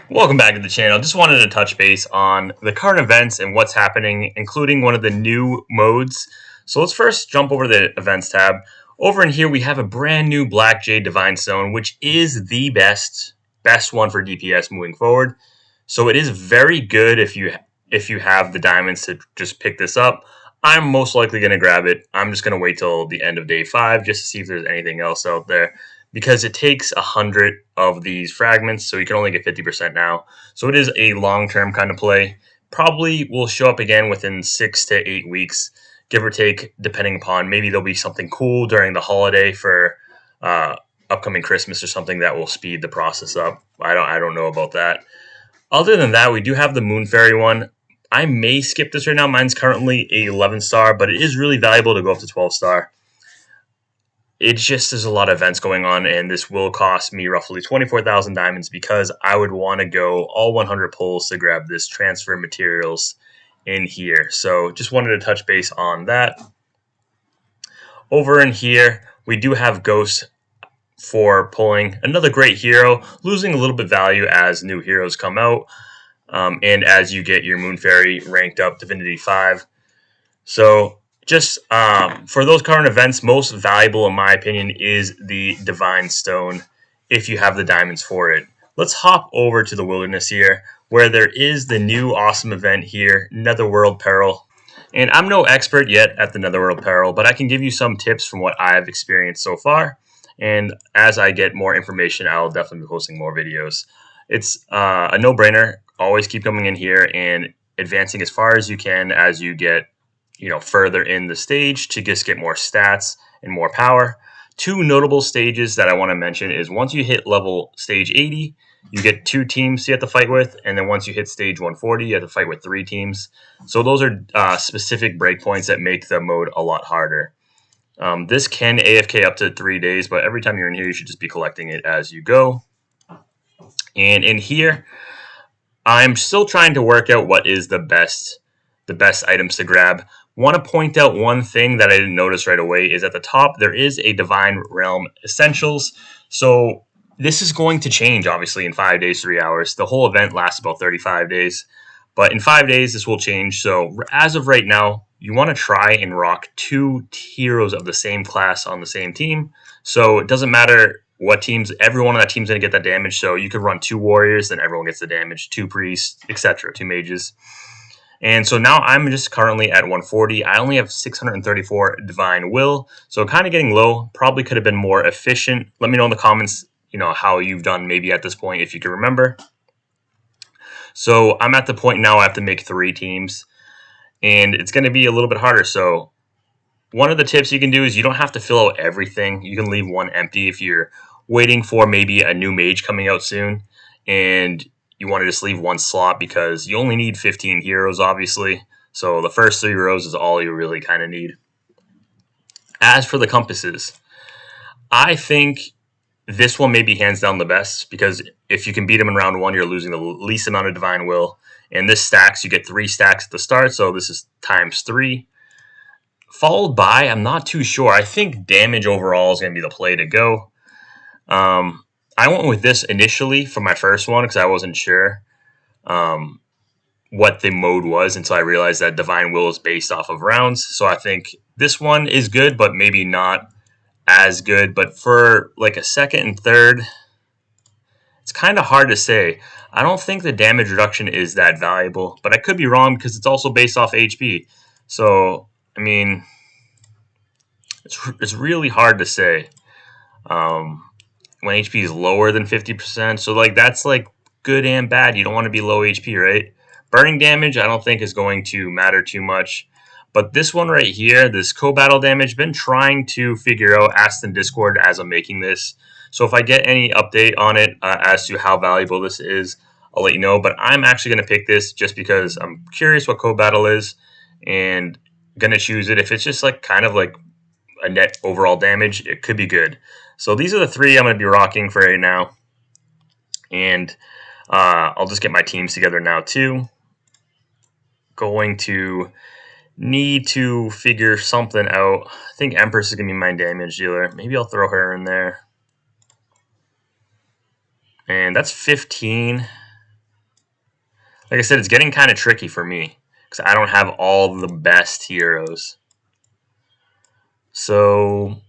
Welcome back to the channel. Just wanted to touch base on the current events and what's happening, including one of the new modes. So let's first jump over to the events tab. Over in here, we have a brand new Black Jade Divine Stone, which is the best one for DPS moving forward. So it is very good if you have the diamonds to just pick this up. I'm most likely going to grab it. I'm just going to wait till the end of day 5 just to see if there's anything else out there, because it takes 100 of these fragments, so you can only get 50% now. So it is a long-term kind of play. Probably will show up again within 6 to 8 weeks, give or take, depending upon maybe there'll be something cool during the holiday for upcoming Christmas or something that will speed the process up. I don't know about that. Other than that, we do have the Moon Fairy one. I may skip this right now. Mine's currently a 11 star, but it is really valuable to go up to 12 star. It just there's a lot of events going on, and this will cost me roughly 24,000 diamonds because I would want to go all 100 pulls to grab this transfer materials in here. So just wanted to touch base on that. Over in here, we do have Ghost for pulling. Another great hero, losing a little bit value as new heroes come out, and as you get your Moon Fairy ranked up Divinity 5. So just for those current events, most valuable in my opinion is the Divine Stone if you have the diamonds for it. Let's hop over to the Wilderness here, where there is the new awesome event here, Netherworld Peril. And I'm no expert yet at the Netherworld Peril, but I can give you some tips from what I've experienced so far. And as I get more information, I'll definitely be posting more videos. It's a no-brainer. Always keep coming in here and advancing as far as you can as you get further in the stage to just get more stats and more power. Two notable stages that I want to mention is once you hit level stage 80, you get 2 teams you have to fight with, and then once you hit stage 140, you have to fight with 3 teams. So those are specific breakpoints that make the mode a lot harder. This can AFK up to 3 days, but every time you're in here, you should just be collecting it as you go. And in here, I'm still trying to work out what is the best items to grab. Want to point out one thing that I didn't notice right away is at the top there is a Divine Realm Essentials. So this is going to change obviously in 5 days, 3 hours. The whole event lasts about 35 days, but in 5 days this will change. So as of right now, you want to try and rock 2 heroes of the same class on the same team. So it doesn't matter what teams, everyone on that team's going to get that damage. So you could run 2 warriors, then everyone gets the damage, 2 priests, etc., 2 mages. And so now I'm just currently at 140. I only have 634 Divine Will, so kind of getting low. Probably could have been more efficient. Let me know in the comments, how you've done maybe at this point, if you can remember. So I'm at the point now I have to make 3 teams, and it's going to be a little bit harder. So one of the tips you can do is you don't have to fill out everything. You can leave one empty if you're waiting for maybe a new mage coming out soon, and you want to just leave one slot because you only need 15 heroes, obviously. So the first 3 rows is all you really kind of need. As for the compasses, I think this one may be hands down the best because if you can beat them in round 1, you're losing the least amount of Divine Will. And this stacks, you get 3 stacks at the start, so this is times 3. Followed by, I'm not too sure. I think damage overall is going to be the play to go. I went with this initially for my first one because I wasn't sure what the mode was until I realized that Divine Will is based off of rounds. So I think this one is good, but maybe not as good. But for like a second and third, it's kind of hard to say. I don't think the damage reduction is that valuable, but I could be wrong because it's also based off HP. So, I mean, it's really hard to say. When HP is lower than 50%. So that's good and bad. You don't want to be low HP, right? Burning damage, I don't think is going to matter too much. But this one right here, this co-battle damage, been trying to figure out, asked in Discord as I'm making this. So if I get any update on it as to how valuable this is, I'll let you know. But I'm actually going to pick this just because I'm curious what co-battle is and going to choose it. If it's just kind of a net overall damage, it could be good. So these are the 3 I'm going to be rocking for right now. And I'll just get my teams together now too. Going to need to figure something out. I think Empress is going to be my damage dealer. Maybe I'll throw her in there. And that's 15. Like I said, it's getting kind of tricky for me because I don't have all the best heroes. So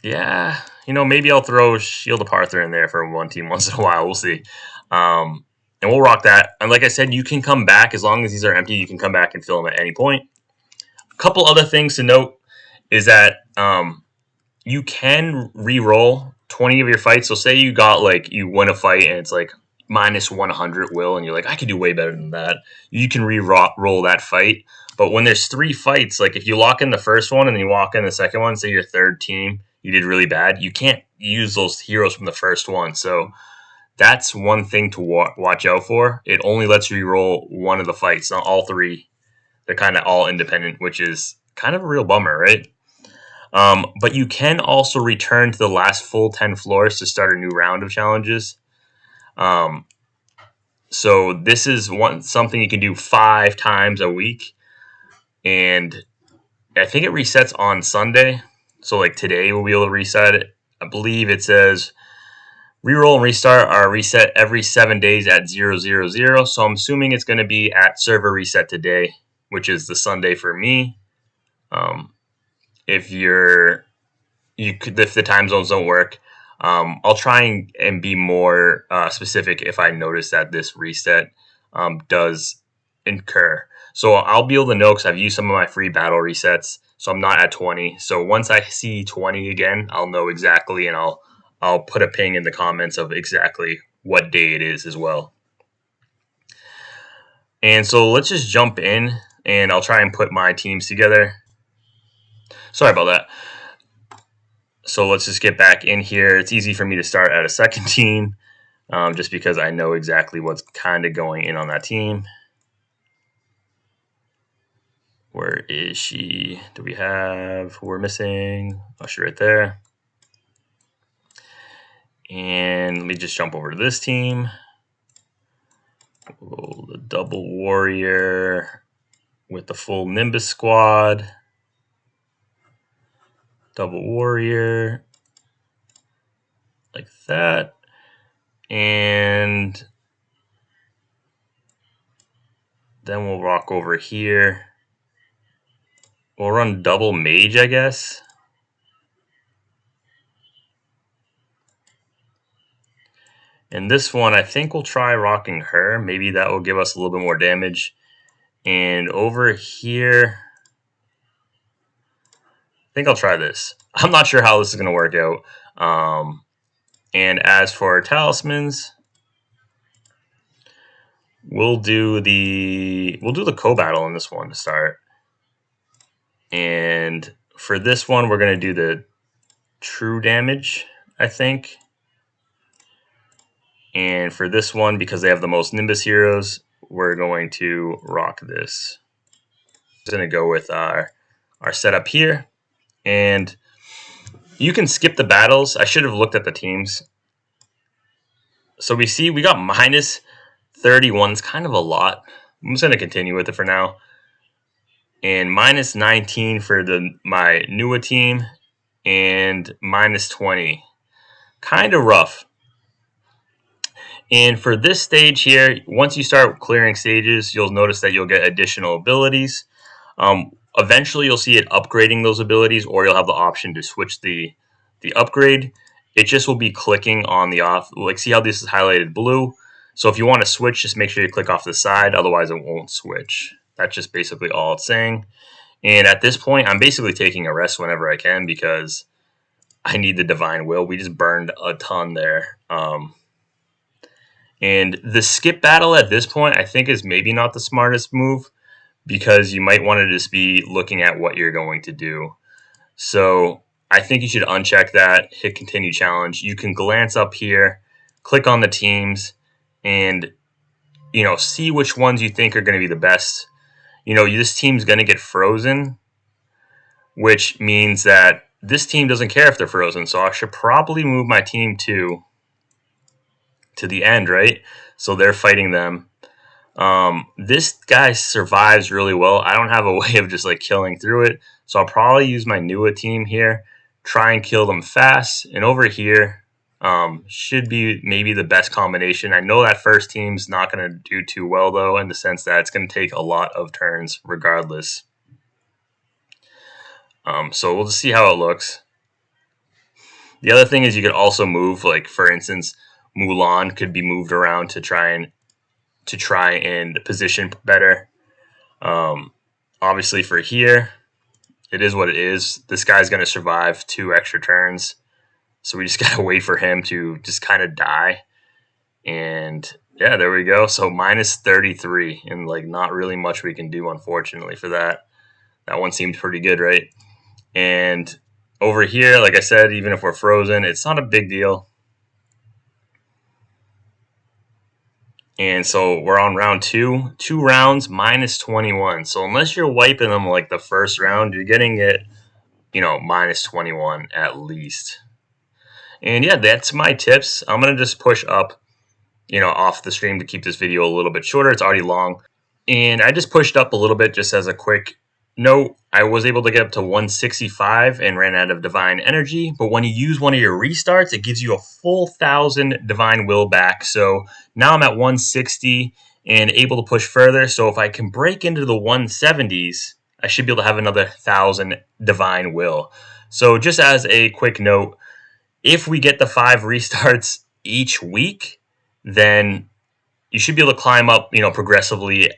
yeah, maybe I'll throw Shield of Parther in there for one team once in a while. We'll see. Um, and we'll rock that. And like I said, you can come back as long as these are empty. You can come back and fill them at any point. A couple other things to note is that you can re-roll 20 of your fights. So say you win a fight and it's like minus 100 will, and you're like, I could do way better than that. You can re-roll that fight. But when there's 3 fights, like if you lock in the first one and then you walk in the second one, say your third team, you did really bad, you can't use those heroes from the first one. So that's one thing to watch out for. It only lets you re-roll one of the fights, not all 3. They're kind of all independent, which is kind of a real bummer, right? But you can also return to the last full 10 floors to start a new round of challenges. So this is something you can do 5 times a week. And I think it resets on Sunday. So like today we'll be able to reset it. I believe it says reroll and restart are reset every 7 days at 000. So I'm assuming it's going to be at server reset today, which is the Sunday for me. If the time zones don't work, I'll try and be more specific if I notice that this reset does incur. So I'll be able to know because I've used some of my free battle resets, so I'm not at 20. So once I see 20 again, I'll know exactly, and I'll put a ping in the comments of exactly what day it is as well. And so let's just jump in, and I'll try and put my teams together. Sorry about that. So let's just get back in here. It's easy for me to start at a second team just because I know exactly what's kind of going in on that team. Where is she? Do we have who we're missing? Oh, she's right there. And let me just jump over to this team. Oh, the double warrior with the full Nimbus squad. Double warrior. Like that. And then we'll rock over here. We'll run double mage, I guess. And this one, I think we'll try rocking her. Maybe that will give us a little bit more damage. And over here, I think I'll try this. I'm not sure how this is going to work out. And as for talismans, we'll do the co-battle in this one to start. And for this one, we're going to do the true damage, I think. And for this one, because they have the most Nimbus heroes, we're going to rock this. Just going to go with our setup here. And you can skip the battles. I should have looked at the teams. So we see we got minus 31. It's kind of a lot. I'm just going to continue with it for now. And minus 19 for my Nua team. And minus 20. Kind of rough. And for this stage here, once you start clearing stages, you'll notice that you'll get additional abilities. Eventually, you'll see it upgrading those abilities, or you'll have the option to switch the upgrade. It just will be clicking on the off. Like, see how this is highlighted blue? So if you want to switch, just make sure you click off the side. Otherwise, it won't switch. That's just basically all it's saying. And at this point, I'm basically taking a rest whenever I can because I need the Divine Will. We just burned a ton there. And the skip battle at this point, I think, is maybe not the smartest move because you might want to just be looking at what you're going to do. So I think you should uncheck that, hit continue challenge. You can glance up here, click on the teams, and see which ones you think are going to be the best. This team's going to get frozen, which means that this team doesn't care if they're frozen. So I should probably move my team to the end, right? So they're fighting them. This guy survives really well. I don't have a way of just like killing through it. So I'll probably use my Nua team here, try and kill them fast. And over here, should be maybe the best combination. I know that first team's not going to do too well, though, in the sense that it's going to take a lot of turns regardless. So we'll just see how it looks. The other thing is you could also move, like for instance, Mulan could be moved around to try and position better. Obviously for here, it is what it is. This guy's going to survive 2 extra turns. So we just got to wait for him to just kind of die. And yeah, there we go. So minus 33, and like not really much we can do, unfortunately, for that. That one seemed pretty good, right? And over here, like I said, even if we're frozen, it's not a big deal. And so we're on round 2. 2 rounds, minus 21. So unless you're wiping them like the first round, you're getting it, minus 21 at least. And yeah, that's my tips. I'm going to just push up, off the stream to keep this video a little bit shorter. It's already long. And I just pushed up a little bit just as a quick note. I was able to get up to 165 and ran out of divine energy. But when you use one of your restarts, it gives you a full 1,000 divine will back. So now I'm at 160 and able to push further. So if I can break into the 170s, I should be able to have another 1,000 divine will. So just as a quick note, if we get the 5 restarts each week, then you should be able to climb up, progressively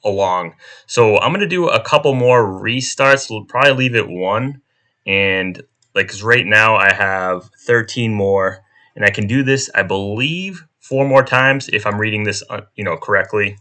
along. So I'm going to do a couple more restarts. We'll probably leave it 1. And because right now I have 13 more, and I can do this, I believe, 4 more times if I'm reading this, correctly.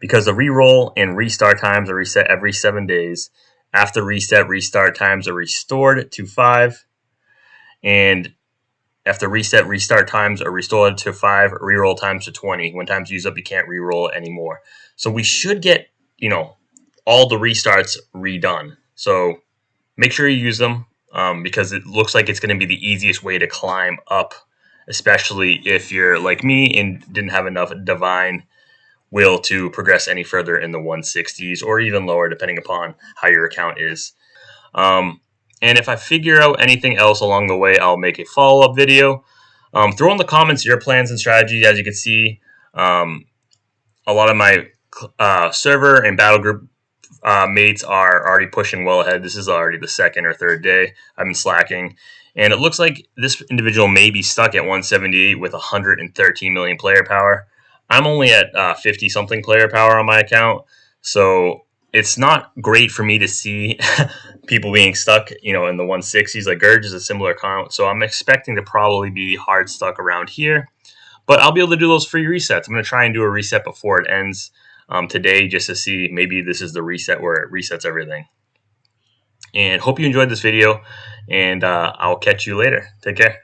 Because the reroll and restart times are reset every 7 days. After reset, restart times are restored to 5. And after reset, restart times are restored to 5, reroll times to 20. When time's used up, you can't reroll anymore. So we should get, all the restarts redone. So make sure you use them because it looks like it's going to be the easiest way to climb up, especially if you're like me and didn't have enough divine will to progress any further in the 160s or even lower, depending upon how your account is. And if I figure out anything else along the way, I'll make a follow-up video. Throw in the comments your plans and strategies. As you can see, a lot of my server and battle group mates are already pushing well ahead. This is already the 2nd or 3rd day. I've been slacking. And it looks like this individual may be stuck at 178 with 113 million player power. I'm only at 50-something player power on my account. So it's not great for me to see people being stuck, in the 160s. Like Gurge is a similar count, so I'm expecting to probably be hard stuck around here. But I'll be able to do those free resets. I'm going to try and do a reset before it ends today just to see maybe this is the reset where it resets everything. And hope you enjoyed this video, and I'll catch you later. Take care.